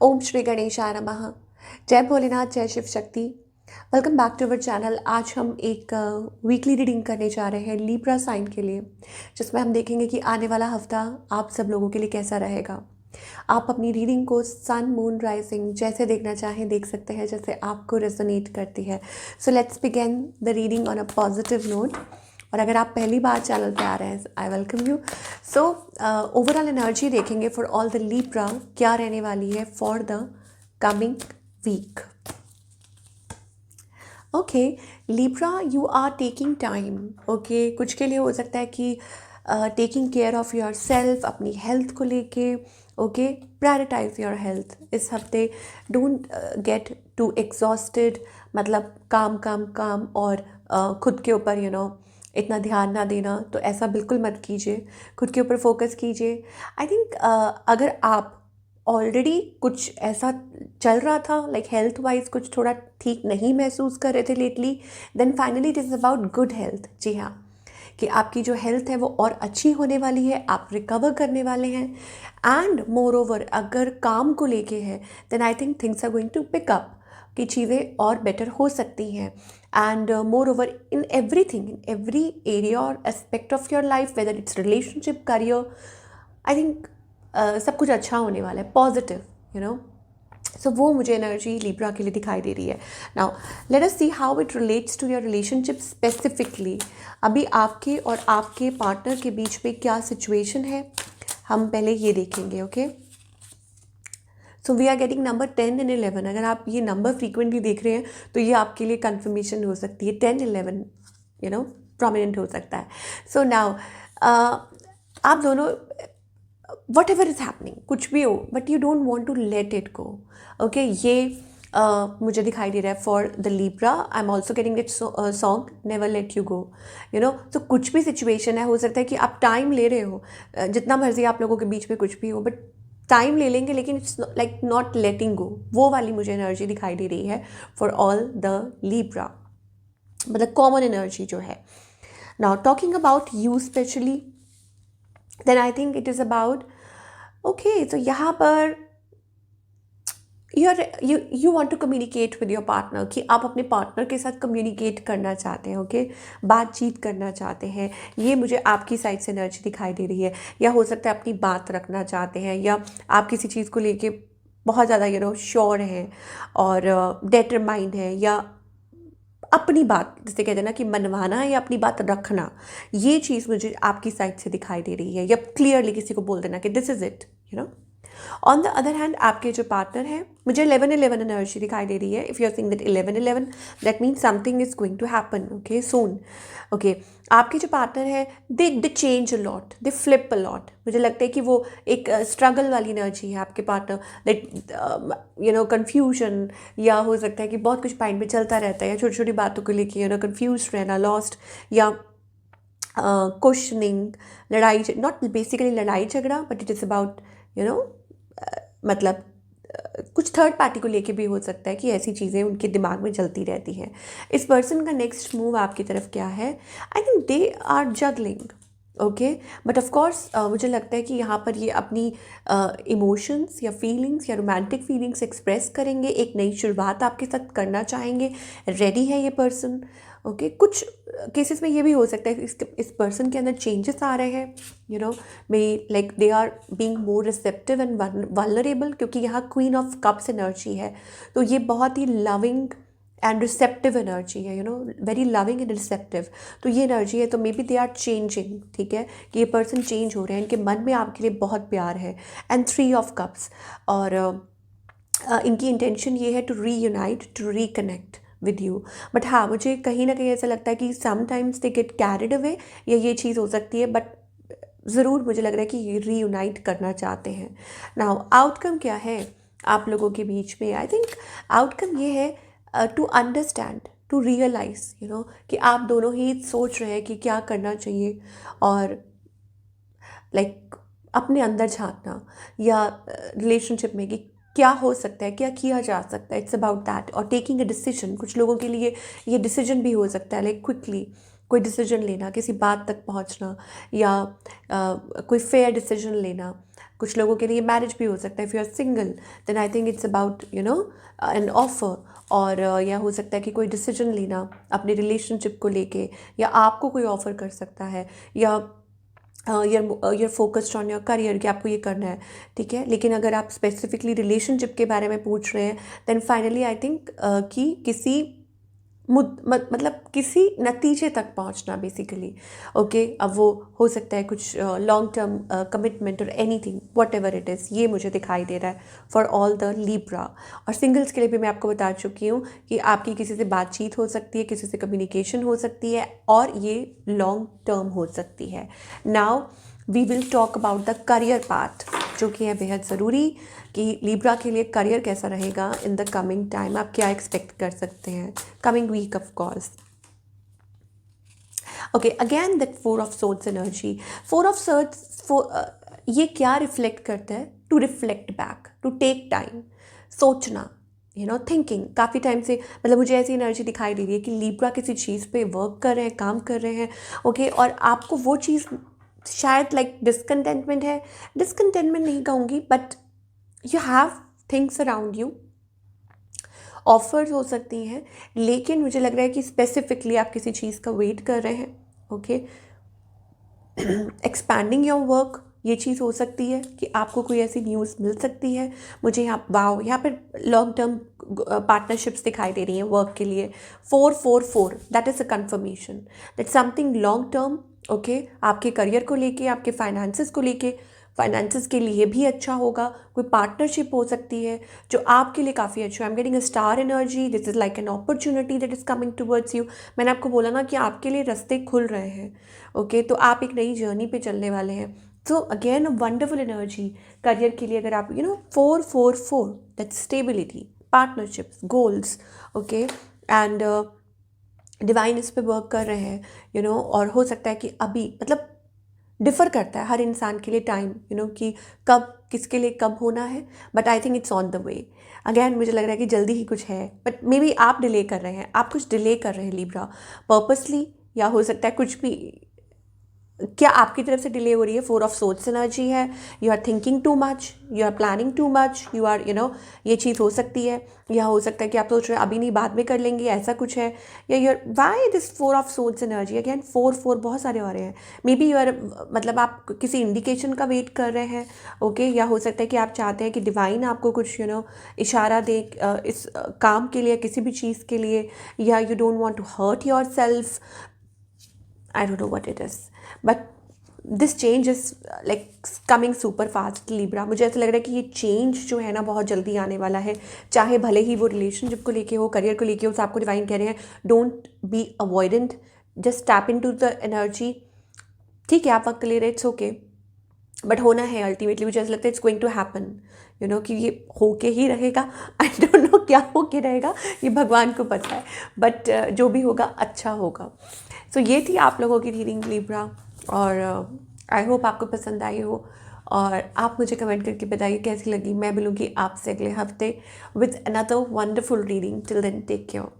ओम श्री गणेशाय नमः। जय भोलेनाथ, जय Shiv Shakti. Welcome back to our channel. आज हम एक वीकली रीडिंग करने जा रहे हैं लीब्रा साइन के लिए, जिसमें हम देखेंगे कि आने वाला हफ्ता आप सब लोगों के लिए कैसा रहेगा। आप अपनी रीडिंग को सन, मून, राइजिंग जैसे देखना चाहें देख सकते हैं, जैसे आपको रेजोनेट करती है। So let's begin the reading on a positive note. और अगर आप पहली बार चैनल पे आ रहे हैं, I welcome you. So overall energy देखेंगे फॉर ऑल द लीब्रा, क्या रहने वाली है for the coming week. Okay Libra, you are taking time. Okay, कुछ के लिए हो सकता है कि taking care of yourself, अपनी हेल्थ को लेके। ओके, प्रायोरिटाइज योर हेल्थ इस हफ्ते। डोंट गेट टू एग्जॉस्टेड, मतलब काम काम काम और खुद के ऊपर इतना ध्यान ना देना, तो ऐसा बिल्कुल मत कीजिए। खुद के ऊपर फोकस कीजिए। आई थिंक अगर आप ऑलरेडी कुछ ऐसा चल रहा था, लाइक हेल्थ वाइज कुछ थोड़ा ठीक नहीं महसूस कर रहे थे lately, then finally it is about good health. जी हाँ, कि आपकी जो हेल्थ है वो और अच्छी होने वाली है, आप रिकवर करने वाले हैं। एंड मोर ओवर अगर काम को लेके है, then I think things are going to pick up, कि चीज़ें और बेटर हो सकती हैं। And moreover in everything, in every area और aspect of your life, whether it's relationship, career, I think सब कुछ अच्छा होने वाला है, पॉजिटिव सो वो मुझे एनर्जी लिब्रा के लिए दिखाई दे रही है। Now let us see how it relates to your relationship specifically. अभी आपके और आपके पार्टनर के बीच में क्या सिचुएशन है, हम पहले ये देखेंगे। Okay, so we are getting number 10 and 11। अगर आप ये नंबर फ्रीक्वेंटली देख रहे हैं तो ये आपके लिए कन्फर्मेशन हो सकती है। 10, 11 प्रोमिनेंट हो सकता है। सो नाउ आप दोनों, वट एवर इज़ हैपनिंग, कुछ भी हो, but you don't want to let it go. Okay, ये मुझे दिखाई दे रहा है for the Libra. I am also getting it song never let you go. तो कुछ भी सिचुएशन है, हो सकता है कि आप टाइम ले रहे हो, जितना मर्जी आप लोगों के बीच में कुछ भी हो, बट टाइम ले लेंगे, लेकिन it's like not letting go. वो वाली मुझे एनर्जी दिखाई दे रही है फॉर ऑल द लीब्रा, मतलब कॉमन एनर्जी जो है। Now talking about you specially, then I think it is about, okay, तो यहाँ पर you want to communicate with your partner, कि आप अपने पार्टनर के साथ कम्युनिकेट करना चाहते हैं। ओके, बातचीत करना चाहते हैं, ये मुझे आपकी साइड से एनर्जी दिखाई दे रही है। या हो सकता है अपनी बात रखना चाहते हैं, या आप किसी चीज़ को लेके बहुत ज़्यादा श्योर हैं और डिटरमाइंड है, या अपनी बात जिसे कहते हैं ना कि मनवाना या अपनी बात रखना, ये चीज़ मुझे आपकी साइड से दिखाई दे रही है। या क्लियरली किसी को बोल देना कि this is it. On the other hand आपके जो पार्टनर है, मुझे 11-11 एनर्जी दिखाई दे रही है। If you are seeing that 11-11, that means something is going to happen, okay, soon. Okay, आपके जो पार्टनर है, they change a lot, they flip a lot. मुझे लगता है कि वो एक स्ट्रगल वाली एनर्जी है आपके पार्टनर, दैट कन्फ्यूजन, या हो सकता है कि बहुत कुछ माइंड में चलता रहता है, या छोटी छोटी बातों को लेके कन्फ्यूज रहना, लॉस्ट, या क्वेश्चनिंग, लड़ाई, नॉट बेसिकली लड़ाई झगड़ा, बट इट इज़ अबाउट मतलब कुछ थर्ड पार्टी को लेके भी हो सकता है कि ऐसी चीज़ें उनके दिमाग में चलती रहती हैं। इस पर्सन का नेक्स्ट मूव आपकी तरफ क्या है? I think they are juggling. Okay, but of course मुझे लगता है कि यहाँ पर ये अपनी इमोशंस या फीलिंग्स या रोमांटिक फीलिंग्स एक्सप्रेस करेंगे, एक नई शुरुआत आपके साथ करना चाहेंगे, रेडी है ये पर्सन। ओके, कुछ केसेस में ये भी हो सकता है कि इस पर्सन के अंदर चेंजेस आ रहे हैं, may like they are being more receptive and vulnerable, क्योंकि यहाँ क्वीन ऑफ कप्स एनर्जी है, तो ये बहुत ही लविंग एंड रिसेप्टिव एनर्जी है, वेरी लविंग एंड रिसेप्टिव। तो ये एनर्जी है, तो maybe they are changing, ठीक है, कि ये पर्सन चेंज हो रहे हैं, इनके मन में आपके लिए बहुत प्यार है। एंड 3 ऑफ कप्स, और इनकी इंटेंशन ये है to reunite, to reconnect with you. But हाँ, मुझे कहीं ना कहीं ऐसा लगता है कि sometimes they get carried away, या ये चीज़ हो सकती है, बट ज़रूर मुझे लग रहा है कि ये रीयूनाइट करना चाहते हैं। नाउ आउटकम क्या है आप लोगों के बीच में? आई थिंक आउटकम ये है टू अंडरस्टैंड, टू रियलाइज, कि आप दोनों ही सोच रहे हैं कि क्या करना चाहिए, और लाइक अपने अंदर झांकना, या रिलेशनशिप में कि क्या हो सकता है, क्या किया जा सकता है। इट्स अबाउट दैट, और टेकिंग अ डिसीजन। कुछ लोगों के लिए ये डिसीजन भी हो सकता है, लाइक क्विकली कोई डिसीजन लेना, किसी बात तक पहुंचना, या कोई फेयर डिसीजन लेना, कुछ लोगों के लिए मैरिज भी हो सकता है। If you are single then I think it's about an offer, और या हो सकता है कि कोई डिसीजन लेना अपने रिलेशनशिप को लेके, या आपको कोई ऑफ़र कर सकता है, या you're focused on your career कि आपको ये करना है, ठीक है। लेकिन अगर आप स्पेसिफिकली रिलेशनशिप के बारे में पूछ रहे हैं देन फाइनली आई थिंक कि किसी मतलब किसी नतीजे तक पहुंचना बेसिकली, ओके। अब वो हो सकता है कुछ लॉन्ग टर्म कमिटमेंट और anything what ever it is, ये मुझे दिखाई दे रहा है फॉर ऑल द लिब्रा। और सिंगल्स के लिए भी मैं आपको बता चुकी हूँ कि आपकी किसी से बातचीत हो सकती है, किसी से कम्युनिकेशन हो सकती है, और ये लॉन्ग टर्म हो सकती है। Now we will talk about the career part, जो कि है बेहद ज़रूरी कि लिब्रा के लिए करियर कैसा रहेगा इन द कमिंग टाइम, आप क्या एक्सपेक्ट कर सकते हैं coming week of course. Okay, again that four of swords energy, four of swords ये क्या रिफ्लेक्ट करता है? To reflect back, to take time, सोचना, थिंकिंग। काफ़ी टाइम से मतलब मुझे ऐसी एनर्जी दिखाई दे रही है कि लिब्रा किसी चीज़ पे वर्क कर रहे हैं, काम कर रहे हैं, ओके। और आपको वो चीज़ शायद डिस्कंटेंटमेंट है, डिस्कंटेंटमेंट नहीं कहूँगी, but you have things around you, offers हो सकती हैं, लेकिन मुझे लग रहा है कि स्पेसिफिकली आप किसी चीज़ का वेट कर रहे हैं, ओके। एक्सपैंडिंग योर वर्क, ये चीज़ हो सकती है कि आपको कोई ऐसी न्यूज़ मिल सकती है। मुझे यहाँ पर लॉन्ग टर्म पार्टनरशिप्स दिखाई दे रही हैं वर्क के लिए। 444 that is a conformation that something long term, okay, आपके करियर को लेके, आपके फाइनेंसेस को लेके, फाइनेंसेस के लिए भी अच्छा होगा। कोई पार्टनरशिप हो सकती है जो आपके लिए काफ़ी अच्छा है। I am getting a star energy, this is like an opportunity that is coming towards you. मैंने आपको बोला ना कि आपके लिए रास्ते खुल रहे हैं, ओके। तो आप एक नई जर्नी पे चलने वाले हैं। So again a wonderful energy career के लिए। अगर आप 444 that stability, partnerships, goals, okay, and divine इस पे वर्क कर रहे हैं, और हो सकता है कि अभी मतलब डिफ़र करता है हर इंसान के लिए टाइम, कि कब किसके लिए कब होना है, but I think it's on the way. Again मुझे लग रहा है कि जल्दी ही कुछ है, बट मे बी आप डिले कर रहे हैं, आप कुछ डिले कर रहे हैं लिब्रा पर्पसली, या हो सकता है कुछ भी क्या आपकी तरफ से डिले हो रही है। 4 ऑफ सोर्ड्स एनर्जी है, you are thinking too much, you are planning too much, you are ये चीज़ हो सकती है। या हो सकता है कि आप सोच रहे हैं अभी नहीं बाद में कर लेंगे, ऐसा कुछ है। या you R why this 4 of swords energy again, 4 बहुत सारे हो रहे हैं। मे बी यू आर मतलब आप किसी इंडिकेशन का वेट कर रहे हैं, ओके। या हो सकता है कि आप चाहते हैं कि डिवाइन आपको कुछ इशारा दे इस काम के लिए, किसी भी चीज़ के लिए, या you don't want to hurt yourself, I don't know what it is, but this change is like coming super fast Libra। मुझे ऐसा लग रहा है कि ये चेंज जो है ना बहुत जल्दी आने वाला है, चाहे भले ही वो रिलेशनशिप को लेके हो, करियर को लेके हो। तो आपको डिवाइन कह रहे हैं don't be avoidant, just tap into the energy. ठीक है, आप वक्त ले रहे, इट्स ओके, बट होना है अल्टीमेटली। मुझे ऐसा लगता है इट्स गोइंग टू हैपन, कि ये होके ही रहेगा। आई डोंट नो क्या होके रहेगा, ये भगवान को पता है, बट जो भी होगा अच्छा होगा। सो ये थी आप लोगों की रीडिंग लिब्रा, और आई होप आपको पसंद आई हो, और आप मुझे कमेंट करके बताइए कैसी लगी। मैं मिलूँगी आपसे अगले हफ्ते with another wonderful reading. Till then take care.